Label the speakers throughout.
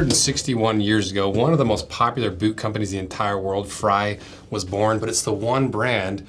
Speaker 1: 161 years ago, one of the most popular boot companies in the entire world, Frye, was born, but it's the one brand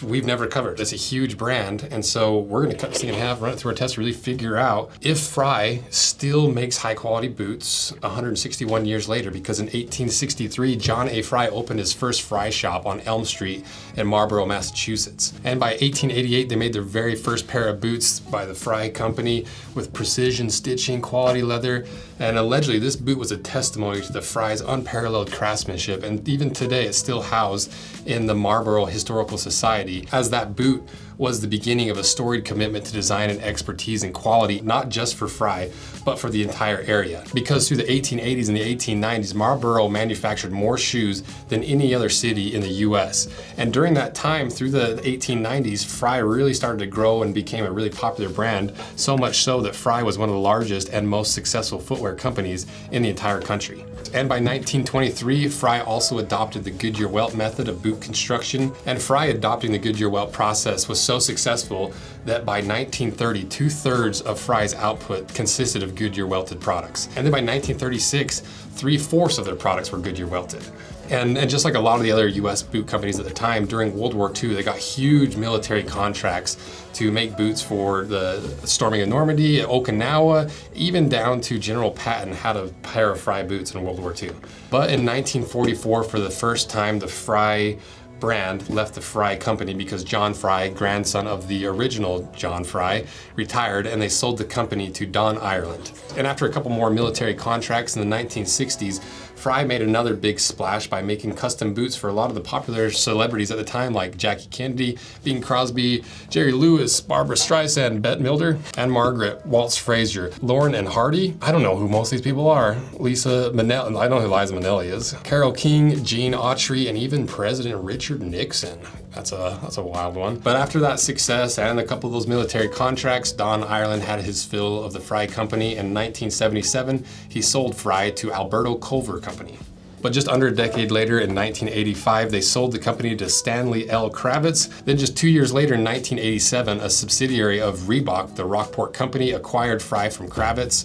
Speaker 1: we've never covered. It's a huge brand, and so we're gonna cut this thing in half, run it through our test, really figure out if Frye still makes high quality boots 161 years later, because in 1863, John A. Frye opened his first Frye shop on Elm Street in Marlborough, Massachusetts. And by 1888, they made their very first pair of boots by the Frye company with precision stitching, quality leather, and allegedly this boot was a testimony to the Frye's unparalleled craftsmanship, and even today it's still housed in the Marlborough Historical Society, as that boot was the beginning of a storied commitment to design and expertise and quality, not just for Frye, but for the entire area. Because through the 1880s and the 1890s, Marlborough manufactured more shoes than any other city in the US. And during that time, through the 1890s, Frye really started to grow and became a really popular brand, so much so that Frye was one of the largest and most successful footwear companies in the entire country. And by 1923, Frye also adopted the Goodyear-Welt method of boot construction, and Frye adopting the Goodyear-Welt process was so successful that by 1930, 2/3 of Frye's output consisted of Goodyear-welted products. And then by 1936, 3/4 of their products were Goodyear-welted. And just like a lot of the other US boot companies at the time, during World War II, they got huge military contracts to make boots for the storming of Normandy, Okinawa, even down to General Patton had a pair of Frye boots in World War II. But in 1944, for the first time, the Frye brand left the Frye company because John Frye, grandson of the original John Frye, retired, and they sold the company to Don Ireland. And after a couple more military contracts in the 1960s, Frye made another big splash by making custom boots for a lot of the popular celebrities at the time, like Jackie Kennedy, Bing Crosby, Jerry Lewis, Barbra Streisand, Bette Midler, and Margaret Waltz Frazier. Lauren and Hardy, I don't know who most of these people are. Lisa Minnelli, I know who Liza Minnelli is. Carole King, Gene Autry, and even President Richard Nixon. That's a wild one. But after that success and a couple of those military contracts, Don Ireland had his fill of the Frye company. In 1977, he sold Frye to Alberto Culver Company. But just under a decade later, in 1985, they sold the company to Stanley L. Kravitz. Then just 2 years later, in 1987, a subsidiary of Reebok, the Rockport Company, acquired Frye from Kravitz.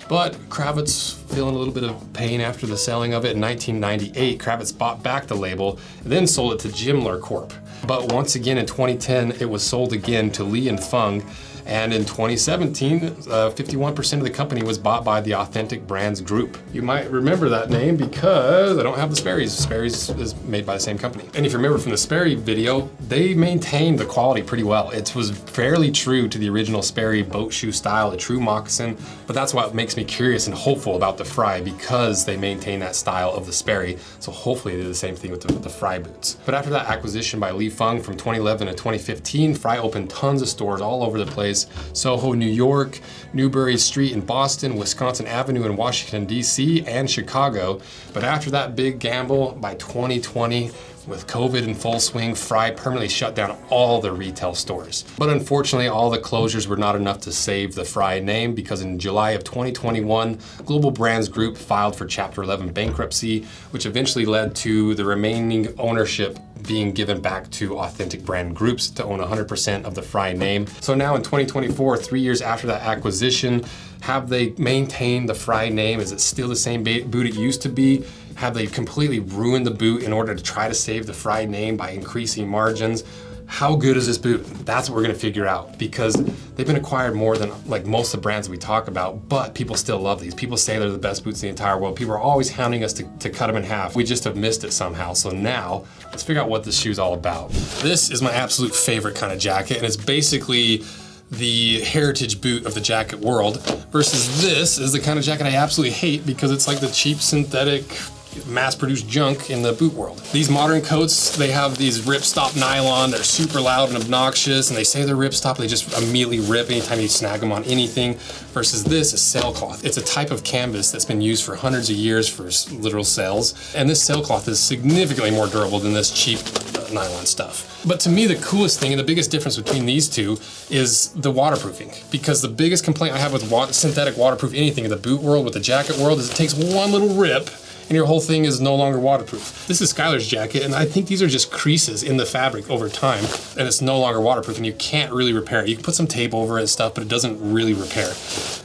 Speaker 1: But Kravitz feeling a little bit of pain after the selling of it. In 1998, Kravitz bought back the label and then sold it to Gimler Corp. But once again in 2010, it was sold again to Li and Fung. And in 2017, 51% of the company was bought by the Authentic Brands Group. You might remember that name because I don't have the Sperry's. Sperry's is made by the same company. And if you remember from the Sperry video, they maintained the quality pretty well. It was fairly true to the original Sperry boat shoe style, a true moccasin, but that's what makes me curious and hopeful about the Frye, because they maintain that style of the Sperry. So hopefully they do the same thing with the Frye boots. But after that acquisition by Li Fung from 2011 to 2015, Frye opened tons of stores all over the place. Soho, New York, Newbury Street in Boston, Wisconsin Avenue in Washington, D.C., and Chicago. But after that big gamble, by 2020, with COVID in full swing, Frye permanently shut down all their retail stores. But unfortunately, all the closures were not enough to save the Frye name, because in July of 2021, Global Brands Group filed for Chapter 11 bankruptcy, which eventually led to the remaining ownership being given back to Authentic Brand Groups to own 100% of the Frye name. So now in 2024, 3 years after that acquisition, have they maintained the Frye name? Is it still the same boot it used to be? Have they completely ruined the boot in order to try to save the Frye name by increasing margins? How good is this boot? That's what we're gonna figure out, because they've been acquired more than like most of the brands we talk about, but people still love these. People say they're the best boots in the entire world. People are always hounding us to cut them in half. We just have missed it somehow. So now, let's figure out what this shoe's all about. This is my absolute favorite kind of jacket, and it's basically the heritage boot of the jacket world, versus this is the kind of jacket I absolutely hate, because it's like the cheap synthetic mass-produced junk in the boot world. These modern coats, they have these ripstop nylon, they're super loud and obnoxious, and they say they're ripstop, they just immediately rip anytime you snag them on anything, versus this is sailcloth. It's a type of canvas that's been used for hundreds of years for literal sails, and this sailcloth is significantly more durable than this cheap nylon stuff. But to me, the coolest thing and the biggest difference between these two is the waterproofing, because the biggest complaint I have with synthetic waterproof anything in the boot world, with the jacket world, is it takes one little rip and your whole thing is no longer waterproof. This is Skylar's jacket, and I think these are just creases in the fabric over time, and it's no longer waterproof, and you can't really repair it. You can put some tape over it and stuff, but it doesn't really repair.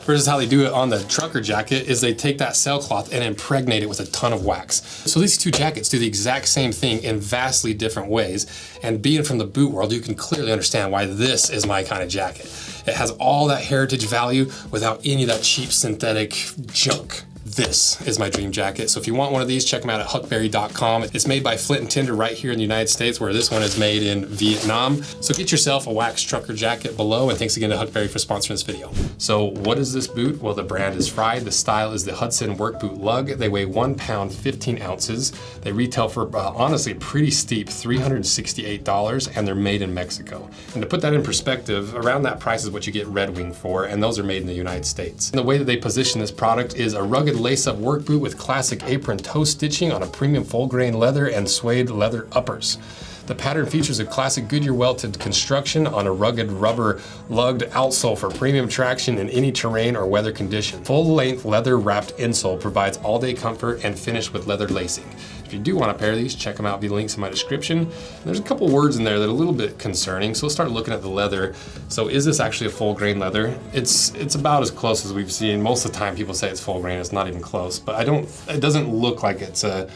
Speaker 1: Versus how they do it on the trucker jacket is they take that sailcloth and impregnate it with a ton of wax. So these two jackets do the exact same thing in vastly different ways, and being from the boot world, you can clearly understand why this is my kind of jacket. It has all that heritage value without any of that cheap synthetic junk. This is my dream jacket. So if you want one of these, check them out at huckberry.com. It's made by Flint & Tinder right here in the United States, where this one is made in Vietnam. So get yourself a wax trucker jacket below, and thanks again to Huckberry for sponsoring this video. So what is this boot? Well, the brand is Frye. The style is the Hudson Workboot lug. They weigh 1 pound, 15 ounces. They retail for, honestly, pretty steep, $368, and they're made in Mexico. And to put that in perspective, around that price is what you get Red Wing for, and those are made in the United States. And the way that they position this product is a rugged lace-up work boot with classic apron toe stitching on a premium full grain leather and suede leather uppers. The pattern features a classic Goodyear welted construction on a rugged rubber lugged outsole for premium traction in any terrain or weather condition. Full-length leather wrapped insole provides all-day comfort and finished with leather lacing. If you do want a pair of these, check them out via links in my description. And there's a couple words in there that are a little bit concerning, so let's start looking at the leather. So is this actually a full grain leather? It's about as close as we've seen. Most of the time people say it's full grain, it's not even close, but it doesn't look like it's a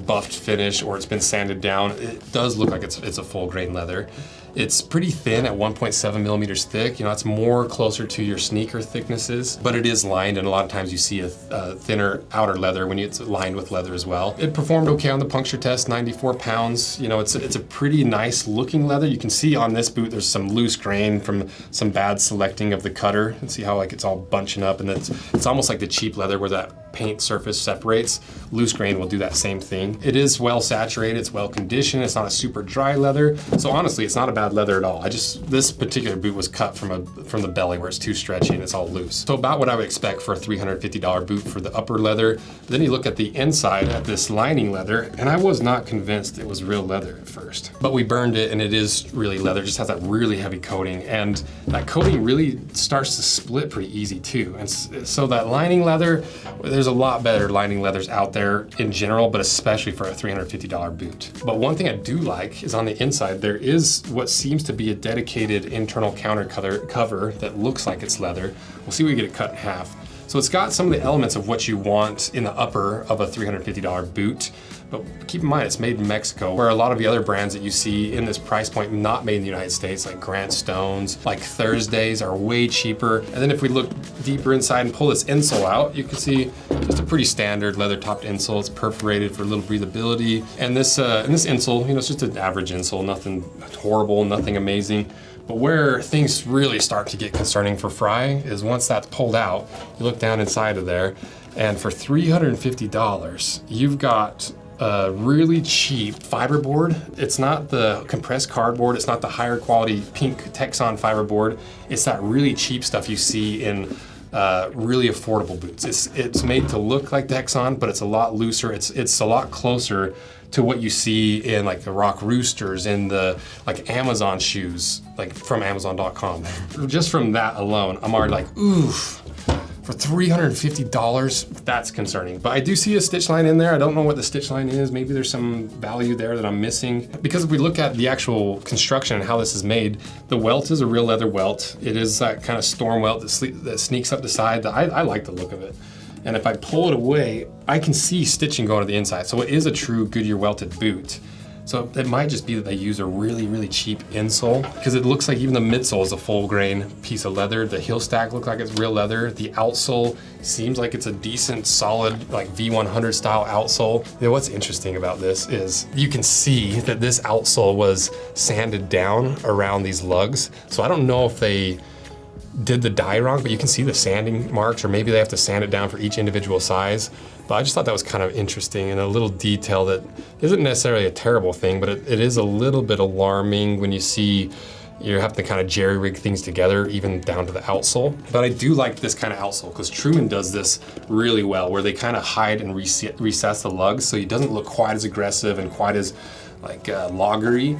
Speaker 1: buffed finish or it's been sanded down. It does look like it's a full grain leather. It's pretty thin at 1.7 millimeters thick. You know, it's more closer to your sneaker thicknesses, but it is lined, and a lot of times you see a thinner outer leather when it's lined with leather as well. It performed okay on the puncture test, 94 pounds. You know, it's a pretty nice looking leather. You can see on this boot there's some loose grain from some bad selecting of the cutter. And see how like it's all bunching up, and it's almost like the cheap leather where that paint surface separates. Loose grain will do that same thing. It is well saturated, it's well conditioned, it's not a super dry leather. So honestly, it's not a bad leather at all. This particular boot was cut from the belly where it's too stretchy and it's all loose. So about what I would expect for a $350 boot for the upper leather. Then you look at the inside at this lining leather, and I was not convinced it was real leather at first. But we burned it and it is really leather. It just has that really heavy coating, and that coating really starts to split pretty easy too. And so that lining leather, there's a lot better lining leathers out there in general, but especially for a $350 boot. But one thing I do like is on the inside, there is what seems to be a dedicated internal counter cover that looks like it's leather. We'll see if we get it cut in half. So it's got some of the elements of what you want in the upper of a $350 boot, but keep in mind it's made in Mexico, where a lot of the other brands that you see in this price point not made in the United States, like Grant Stones, like Thursdays, are way cheaper. And then if we look deeper inside and pull this insole out, you can see just a pretty standard leather topped insole. It's perforated for a little breathability. And this insole, you know, it's just an average insole, nothing horrible, nothing amazing. But where things really start to get concerning for Frye is once that's pulled out, you look down inside of there, and for $350, you've got a really cheap fiberboard. It's not the compressed cardboard, it's not the higher quality pink Texon fiberboard. It's that really cheap stuff you see in really affordable boots. It's made to look like Texon, but it's a lot looser. It's a lot closer to what you see in like the Rock Roosters and the like Amazon shoes, like from Amazon.com. Just from that alone, I'm already like, oof. For $350, that's concerning. But I do see a stitch line in there. I don't know what the stitch line is. Maybe there's some value there that I'm missing. Because if we look at the actual construction and how this is made, the welt is a real leather welt. It is that kind of storm welt that sneaks up the side. I like the look of it. And if I pull it away, I can see stitching going to the inside. So it is a true Goodyear welted boot. So it might just be that they use a really, really cheap insole, because it looks like even the midsole is a full grain piece of leather. The heel stack looks like it's real leather. The outsole seems like it's a decent, solid, like V100 style outsole. You know, what's interesting about this is you can see that this outsole was sanded down around these lugs. So I don't know if they did the dye wrong, but you can see the sanding marks, or maybe they have to sand it down for each individual size. But I just thought that was kind of interesting, and a little detail that isn't necessarily a terrible thing, but it is a little bit alarming when you see you have to kind of jerry-rig things together, even down to the outsole. But I do like this kind of outsole, because Truman does this really well, where they kind of hide and recess the lugs, so it doesn't look quite as aggressive and quite as like loggery,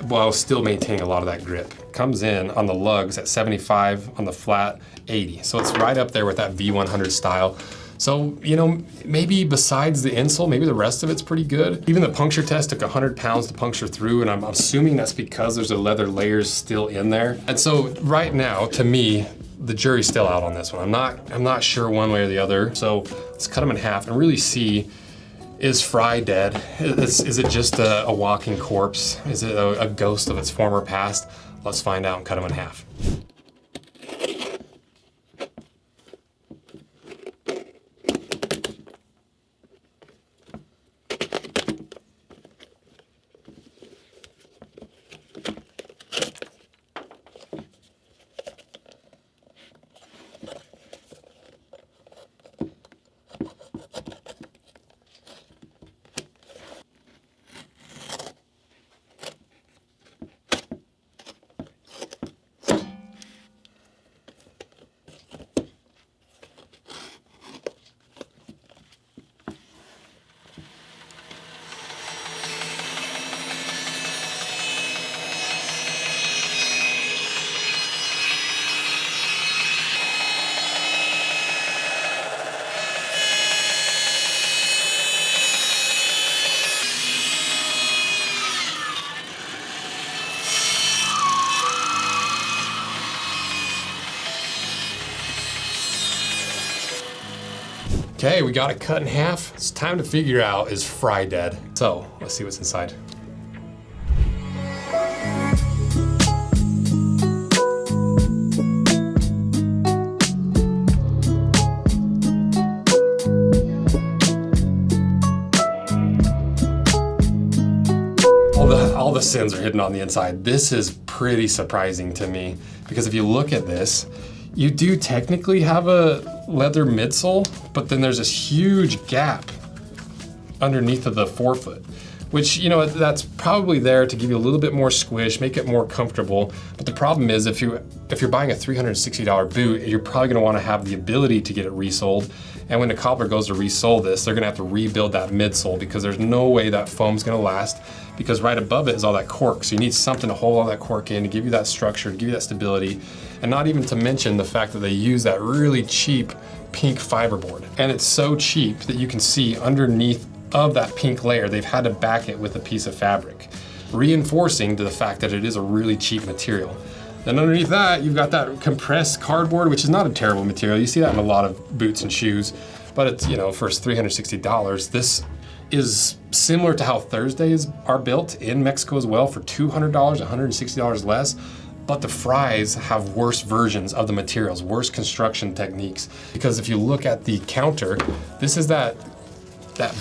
Speaker 1: while still maintaining a lot of that grip. Comes in on the lugs at 75, on the flat 80. So it's right up there with that V100 style. So, you know, maybe besides the insole, maybe the rest of it's pretty good. Even the puncture test took 100 pounds to puncture through, and I'm assuming that's because there's a leather layers still in there. And so right now, to me, the jury's still out on this one. I'm not sure one way or the other. So let's cut them in half and really see, is Frye dead? Is it just a walking corpse? Is it a ghost of its former past? Let's find out and cut them in half. Okay, we got it cut in half. It's time to figure out, is Frye dead? So let's see what's inside. All the sins are hidden on the inside. This is pretty surprising to me, because if you look at this, you do technically have a leather midsole, but then there's this huge gap underneath of the forefoot, which, you know, that's probably there to give you a little bit more squish, make it more comfortable. But the problem is, if you're buying a $360 boot, you're probably gonna wanna have the ability to get it resoled. And when the cobbler goes to resole this, they're gonna have to rebuild that midsole, because there's no way that foam's gonna last, because right above it is all that cork. So you need something to hold all that cork in, to give you that structure, to give you that stability. And not even to mention the fact that they use that really cheap pink fiberboard. And it's so cheap that you can see underneath of that pink layer, they've had to back it with a piece of fabric, reinforcing to the fact that it is a really cheap material. Then underneath that, you've got that compressed cardboard, which is not a terrible material. You see that in a lot of boots and shoes, but it's, you know, for $360, this is similar to how Thursdays are built in Mexico as well, for $200, $160 less. But the Fryes have worse versions of the materials, worse construction techniques. Because if you look at the counter, this is that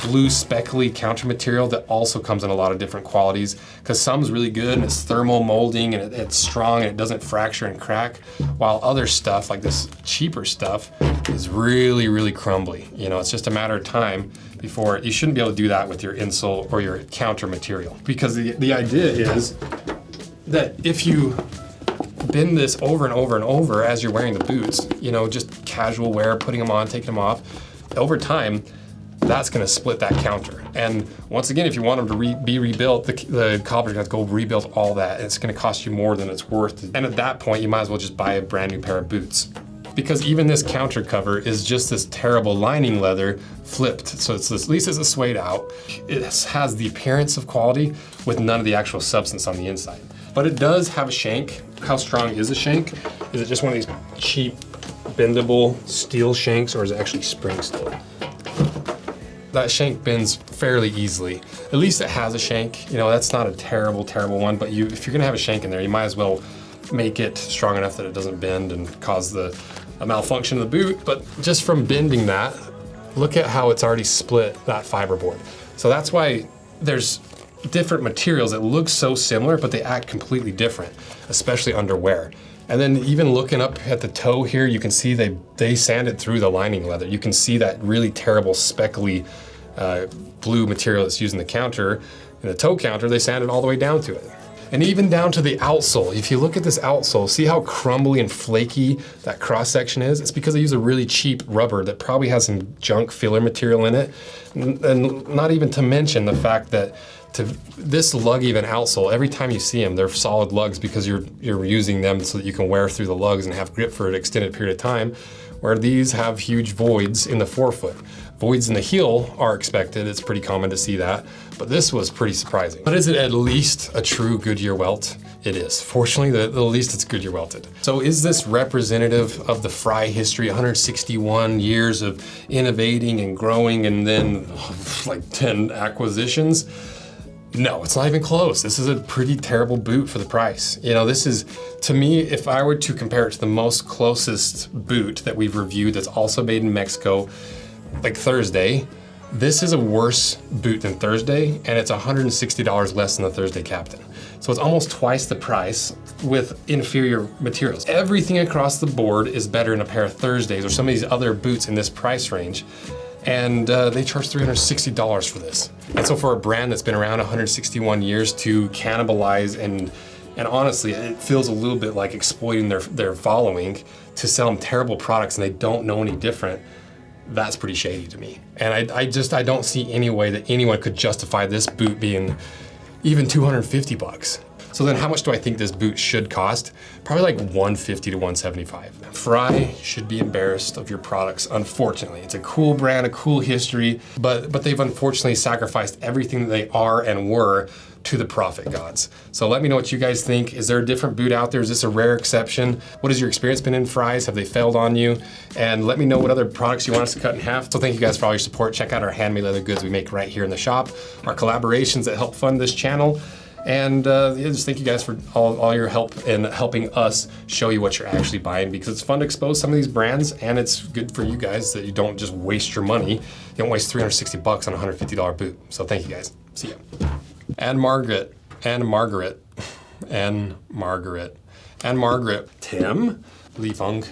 Speaker 1: blue speckly counter material that also comes in a lot of different qualities, because some's really good and it's thermal molding and it's strong and it doesn't fracture and crack, while other stuff, like this cheaper stuff, is really, really crumbly. You know, it's just a matter of time before, you shouldn't be able to do that with your insole or your counter material. Because the idea is that if you bend this over and over and over as you're wearing the boots, you know, just casual wear, putting them on, taking them off, over time, that's gonna split that counter. And once again, if you want them to be rebuilt, the cobbler's gonna have to go rebuild all that. It's gonna cost you more than it's worth. And at that point, you might as well just buy a brand new pair of boots. Because even this counter cover is just this terrible lining leather flipped. So it's at least it's suede out. It has the appearance of quality with none of the actual substance on the inside. But it does have a shank. How strong is a shank? Is it just one of these cheap, bendable steel shanks, or is it actually spring steel? That shank bends fairly easily. At least it has a shank. You know, that's not a terrible, terrible one, but if you're gonna have a shank in there, you might as well make it strong enough that it doesn't bend and cause a malfunction of the boot. But just from bending that, look at how it's already split that fiberboard. So that's why there's different materials that look so similar, but they act completely different, especially underwear. And then even looking up at the toe here, you can see they sanded through the lining leather. You can see that really terrible speckly blue material that's used in the counter. In the toe counter, they sanded all the way down to it. And even down to the outsole. If you look at this outsole, see how crumbly and flaky that cross section is? It's because they use a really cheap rubber that probably has some junk filler material in it. And not even to mention the fact that this lug even outsole, every time you see them, they're solid lugs because you're using them so that you can wear through the lugs and have grip for an extended period of time. where these have huge voids in the forefoot. Voids in the heel are expected, it's pretty common to see that, but this was pretty surprising. But is it at least a true Goodyear welt? It is. Fortunately, the least it's Goodyear welted. So is this representative of the Frye history, 161 years of innovating and growing and then like 10 acquisitions? No, it's not even close. This is a pretty terrible boot for the price. You know, this is, to me, if I were to compare it to the most closest boot that we've reviewed that's also made in Mexico, like Thursday, this is a worse boot than Thursday, and it's $160 less than the Thursday Captain. So it's almost twice the price with inferior materials. Everything across the board is better in a pair of Thursdays or some of these other boots in this price range, and they charge $360 for this. And so for a brand that's been around 161 years to cannibalize and honestly, it feels a little bit like exploiting their following to sell them terrible products and they don't know any different. That's pretty shady to me. And I don't see any way that anyone could justify this boot being even 250 bucks. So then how much do I think this boot should cost? Probably like 150 to 175. Frye should be embarrassed of your products, unfortunately. It's a cool brand, a cool history, but they've unfortunately sacrificed everything that they are and were to the profit gods. So let me know what you guys think. Is there a different boot out there? Is this a rare exception? What has your experience been in Frye's? Have they failed on you? And let me know what other products you want us to cut in half. So thank you guys for all your support. Check out our handmade leather goods we make right here in the shop, our collaborations that help fund this channel. And just thank you guys for all your help in helping us show you what you're actually buying, because it's fun to expose some of these brands, and it's good for you guys that you don't just waste your money. You don't waste 360 bucks on a $150 boot. So thank you guys. See ya. And Margaret, Tim, Lee Fung,